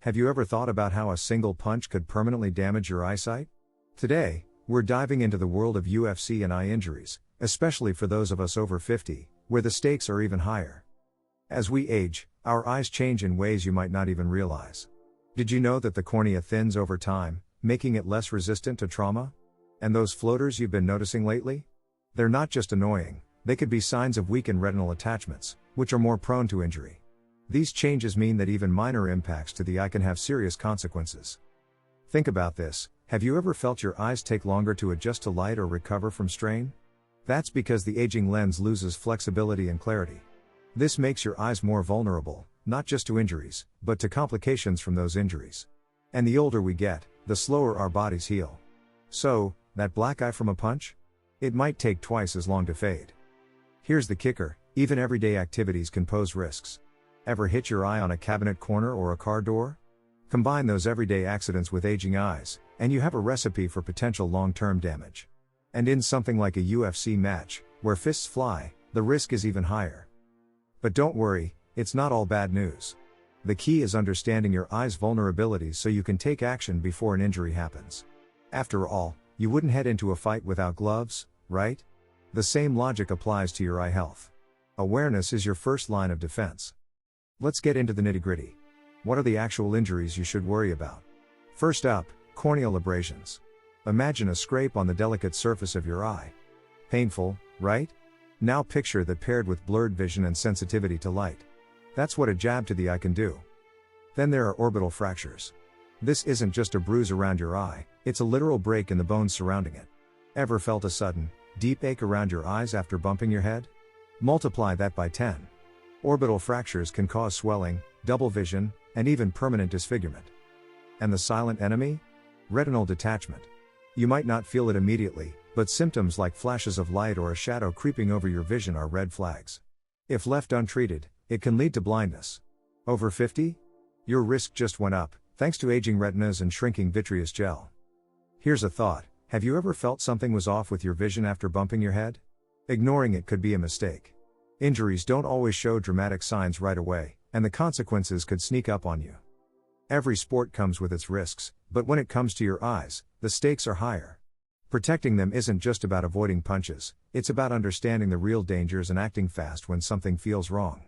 Have you ever thought about how a single punch could permanently damage your eyesight? Today, we're diving into the world of UFC and eye injuries, especially for those of us over 50, where the stakes are even higher. As we age, our eyes change in ways you might not even realize. Did you know that the cornea thins over time, making it less resistant to trauma? And those floaters you've been noticing lately? They're not just annoying, they could be signs of weakened retinal attachments, which are more prone to injury. These changes mean that even minor impacts to the eye can have serious consequences. Think about this: have you ever felt your eyes take longer to adjust to light or recover from strain? That's because the aging lens loses flexibility and clarity. This makes your eyes more vulnerable, not just to injuries, but to complications from those injuries. And the older we get, the slower our bodies heal. So, that black eye from a punch? It might take twice as long to fade. Here's the kicker: even everyday activities can pose risks. Ever hit your eye on a cabinet corner or a car door? Combine those everyday accidents with aging eyes, and you have a recipe for potential long-term damage. And in something like a UFC match, where fists fly, the risk is even higher. But don't worry, it's not all bad news. The key is understanding your eye's vulnerabilities so you can take action before an injury happens. After all, you wouldn't head into a fight without gloves, right? The same logic applies to your eye health. Awareness is your first line of defense. Let's get into the nitty-gritty. What are the actual injuries you should worry about? First up, corneal abrasions. Imagine a scrape on the delicate surface of your eye. Painful, right? Now picture that paired with blurred vision and sensitivity to light. That's what a jab to the eye can do. Then there are orbital fractures. This isn't just a bruise around your eye, it's a literal break in the bones surrounding it. Ever felt a sudden, deep ache around your eyes after bumping your head? Multiply that by 10. Orbital fractures can cause swelling, double vision, and even permanent disfigurement. And the silent enemy? Retinal detachment. You might not feel it immediately, but symptoms like flashes of light or a shadow creeping over your vision are red flags. If left untreated, it can lead to blindness. Over 50? Your risk just went up, thanks to aging retinas and shrinking vitreous gel. Here's a thought: have you ever felt something was off with your vision after bumping your head? Ignoring it could be a mistake. Injuries don't always show dramatic signs right away, and the consequences could sneak up on you. Every sport comes with its risks, but when it comes to your eyes, the stakes are higher. Protecting them isn't just about avoiding punches, it's about understanding the real dangers and acting fast when something feels wrong.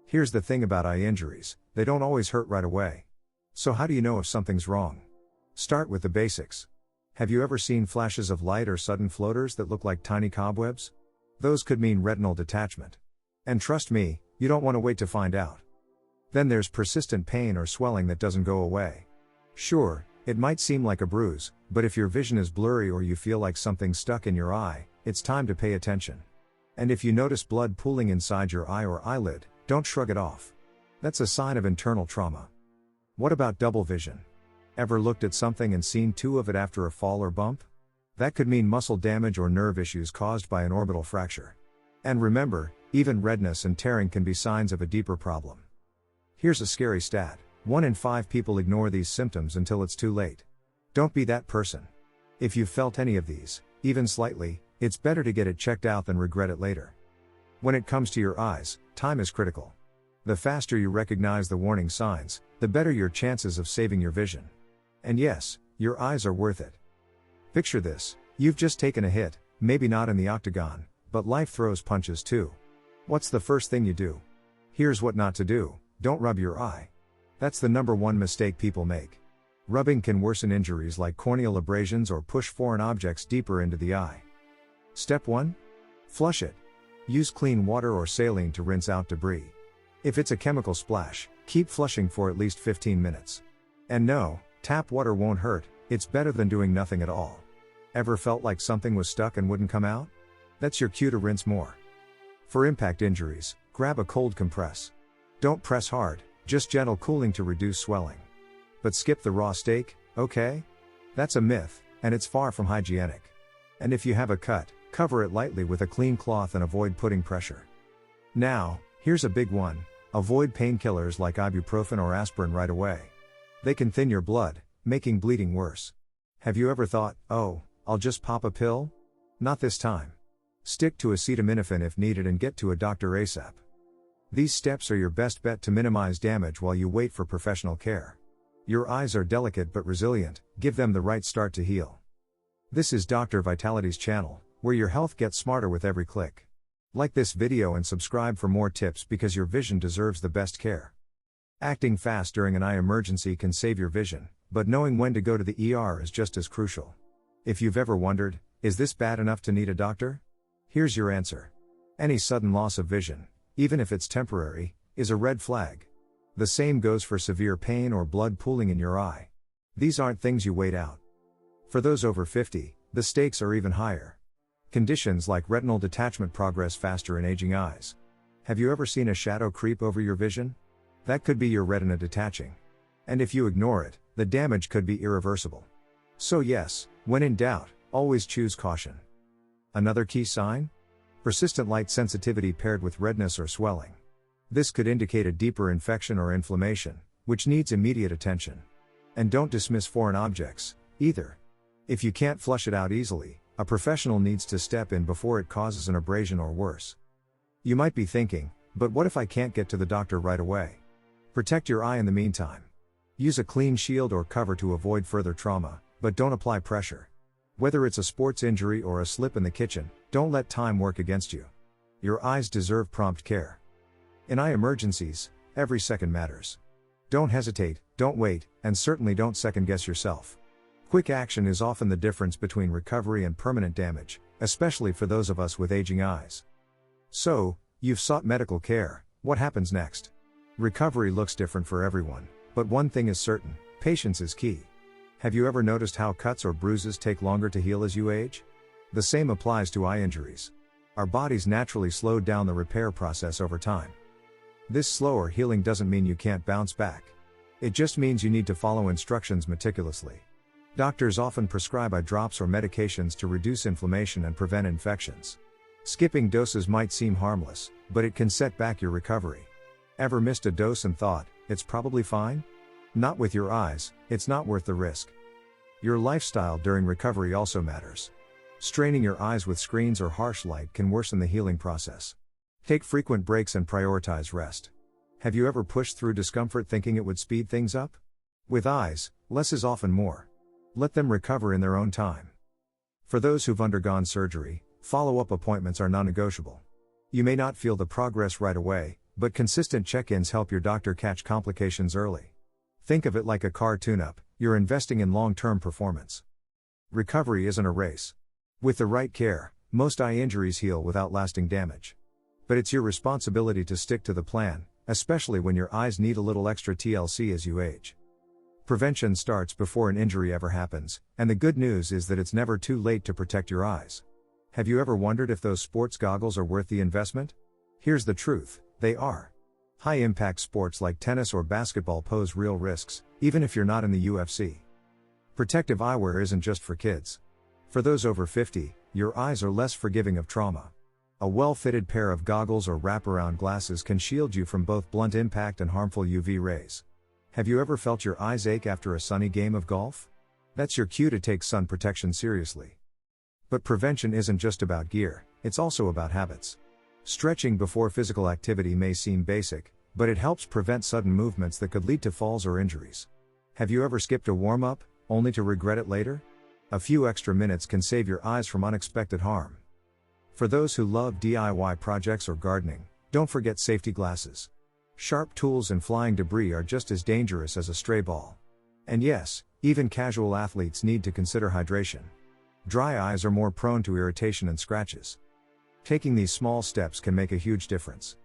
Here's the thing about eye injuries: they don't always hurt right away. So how do you know if something's wrong? Start with the basics. Have you ever seen flashes of light or sudden floaters that look like tiny cobwebs? Those could mean retinal detachment. And trust me, you don't want to wait to find out. Then there's persistent pain or swelling that doesn't go away. Sure, it might seem like a bruise, but if your vision is blurry or you feel like something's stuck in your eye, it's time to pay attention. And if you notice blood pooling inside your eye or eyelid, don't shrug it off. That's a sign of internal trauma. What about double vision? Ever looked at something and seen two of it after a fall or bump? That could mean muscle damage or nerve issues caused by an orbital fracture. And remember, even redness and tearing can be signs of a deeper problem. Here's a scary stat: 1 in 5 people ignore these symptoms until it's too late. Don't be that person. If you've felt any of these, even slightly, it's better to get it checked out than regret it later. When it comes to your eyes, time is critical. The faster you recognize the warning signs, the better your chances of saving your vision. And yes, your eyes are worth it. Picture this: you've just taken a hit, maybe not in the octagon, but life throws punches too. What's the first thing you do? Here's what not to do: don't rub your eye. That's the number one mistake people make. Rubbing can worsen injuries like corneal abrasions or push foreign objects deeper into the eye. Step 1? Flush it. Use clean water or saline to rinse out debris. If it's a chemical splash, keep flushing for at least 15 minutes. And no, tap water won't hurt, it's better than doing nothing at all. Ever felt like something was stuck and wouldn't come out? That's your cue to rinse more. For impact injuries, grab a cold compress. Don't press hard, just gentle cooling to reduce swelling. But skip the raw steak, okay? That's a myth, and it's far from hygienic. And if you have a cut, cover it lightly with a clean cloth and avoid putting pressure. Now, here's a big one: avoid painkillers like ibuprofen or aspirin right away. They can thin your blood, making bleeding worse. Have you ever thought, oh, I'll just pop a pill? Not this time. Stick to acetaminophen if needed and get to a doctor ASAP. These steps are your best bet to minimize damage while you wait for professional care. Your eyes are delicate but resilient, give them the right start to heal. This is Dr. Vitality's channel, where your health gets smarter with every click. Like this video and subscribe for more tips because your vision deserves the best care. Acting fast during an eye emergency can save your vision, but knowing when to go to the ER is just as crucial. If you've ever wondered, is this bad enough to need a doctor? Here's your answer. Any sudden loss of vision, even if it's temporary, is a red flag. The same goes for severe pain or blood pooling in your eye. These aren't things you wait out. For those over 50, the stakes are even higher. Conditions like retinal detachment progress faster in aging eyes. Have you ever seen a shadow creep over your vision? That could be your retina detaching. And if you ignore it, the damage could be irreversible. So yes, when in doubt, always choose caution. Another key sign? Persistent light sensitivity paired with redness or swelling. This could indicate a deeper infection or inflammation, which needs immediate attention. And don't dismiss foreign objects, either. If you can't flush it out easily, a professional needs to step in before it causes an abrasion or worse. You might be thinking, but what if I can't get to the doctor right away? Protect your eye in the meantime. Use a clean shield or cover to avoid further trauma, but don't apply pressure. Whether it's a sports injury or a slip in the kitchen, don't let time work against you. Your eyes deserve prompt care. In eye emergencies, every second matters. Don't hesitate, don't wait, and certainly don't second-guess yourself. Quick action is often the difference between recovery and permanent damage, especially for those of us with aging eyes. So, you've sought medical care, what happens next? Recovery looks different for everyone, but one thing is certain, patience is key. Have you ever noticed how cuts or bruises take longer to heal as you age? The same applies to eye injuries. Our bodies naturally slow down the repair process over time. This slower healing doesn't mean you can't bounce back. It just means you need to follow instructions meticulously. Doctors often prescribe eye drops or medications to reduce inflammation and prevent infections. Skipping doses might seem harmless, but it can set back your recovery. Ever missed a dose and thought, it's probably fine? Not with your eyes, it's not worth the risk. Your lifestyle during recovery also matters. Straining your eyes with screens or harsh light can worsen the healing process. Take frequent breaks and prioritize rest. Have you ever pushed through discomfort thinking it would speed things up? With eyes, less is often more. Let them recover in their own time. For those who've undergone surgery, follow-up appointments are non-negotiable. You may not feel the progress right away, but consistent check-ins help your doctor catch complications early. Think of it like a car tune-up, you're investing in long-term performance. Recovery isn't a race. With the right care, most eye injuries heal without lasting damage. But it's your responsibility to stick to the plan, especially when your eyes need a little extra TLC as you age. Prevention starts before an injury ever happens, and the good news is that it's never too late to protect your eyes. Have you ever wondered if those sports goggles are worth the investment? Here's the truth, they are. High-impact sports like tennis or basketball pose real risks, even if you're not in the UFC. Protective eyewear isn't just for kids. For those over 50, your eyes are less forgiving of trauma. A well-fitted pair of goggles or wraparound glasses can shield you from both blunt impact and harmful UV rays. Have you ever felt your eyes ache after a sunny game of golf? That's your cue to take sun protection seriously. But prevention isn't just about gear, it's also about habits. Stretching before physical activity may seem basic, but it helps prevent sudden movements that could lead to falls or injuries. Have you ever skipped a warm-up, only to regret it later? A few extra minutes can save your eyes from unexpected harm. For those who love DIY projects or gardening, don't forget safety glasses. Sharp tools and flying debris are just as dangerous as a stray ball. And yes, even casual athletes need to consider hydration. Dry eyes are more prone to irritation and scratches. Taking these small steps can make a huge difference.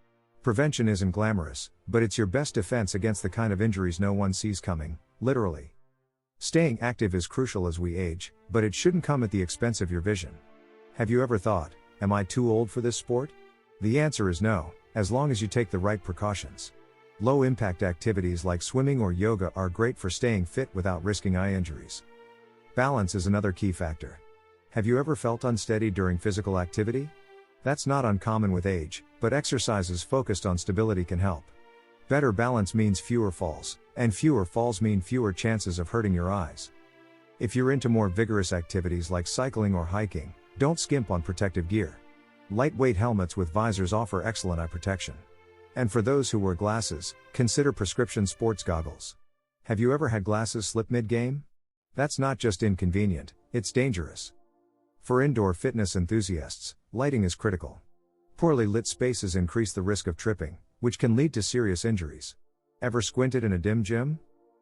Prevention isn't glamorous, but it's your best defense against the kind of injuries no one sees coming, literally. Staying active is crucial as we age, but it shouldn't come at the expense of your vision. Have you ever thought, am I too old for this sport? The answer is no, as long as you take the right precautions. Low-impact activities like swimming or yoga are great for staying fit without risking eye injuries. Balance is another key factor. Have you ever felt unsteady during physical activity? That's not uncommon with age, but exercises focused on stability can help. Better balance means fewer falls, and fewer falls mean fewer chances of hurting your eyes. If you're into more vigorous activities like cycling or hiking, don't skimp on protective gear. Lightweight helmets with visors offer excellent eye protection. And for those who wear glasses, consider prescription sports goggles. Have you ever had glasses slip mid-game? That's not just inconvenient, it's dangerous. For indoor fitness enthusiasts, lighting is critical. Poorly lit spaces increase the risk of tripping, which can lead to serious injuries. Ever squinted in a dim gym?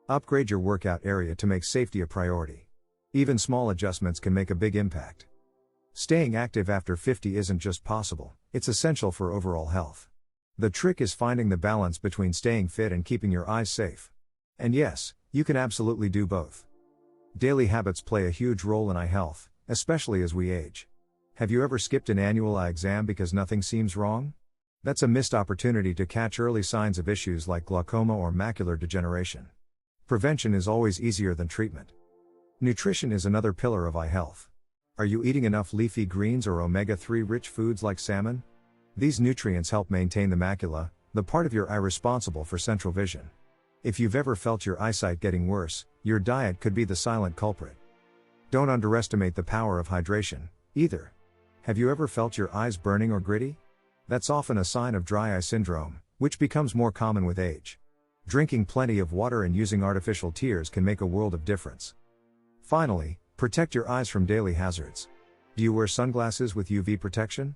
Upgrade your workout area to make safety a priority. Even small adjustments can make a big impact. Staying active after 50 isn't just possible, it's essential for overall health. The trick is finding the balance between staying fit and keeping your eyes safe. And yes, you can absolutely do both. Daily habits play a huge role in eye health, especially as we age. Have you ever skipped an annual eye exam because nothing seems wrong? That's a missed opportunity to catch early signs of issues like glaucoma or macular degeneration. Prevention is always easier than treatment. Nutrition is another pillar of eye health. Are you eating enough leafy greens or omega-3 rich foods like salmon? These nutrients help maintain the macula, the part of your eye responsible for central vision. If you've ever felt your eyesight getting worse, your diet could be the silent culprit. Don't underestimate the power of hydration, either. Have you ever felt your eyes burning or gritty? That's often a sign of dry eye syndrome, which becomes more common with age. Drinking plenty of water and using artificial tears can make a world of difference. Finally, protect your eyes from daily hazards. Do you wear sunglasses with UV protection?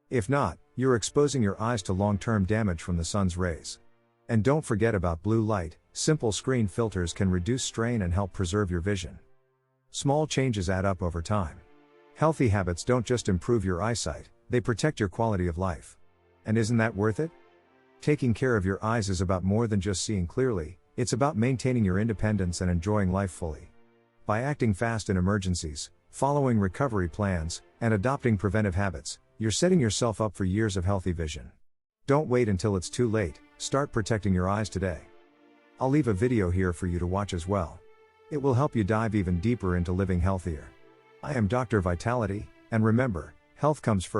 If not, you're exposing your eyes to long-term damage from the sun's rays. And don't forget about blue light. Simple screen filters can reduce strain and help preserve your vision. Small changes add up over time. Healthy habits don't just improve your eyesight, they protect your quality of life. And isn't that worth it? Taking care of your eyes is about more than just seeing clearly, it's about maintaining your independence and enjoying life fully. By acting fast in emergencies, following recovery plans, and adopting preventive habits, you're setting yourself up for years of healthy vision. Don't wait until it's too late, start protecting your eyes today. I'll leave a video here for you to watch as well. It will help you dive even deeper into living healthier. I am Dr. Vitality, and remember, health comes first.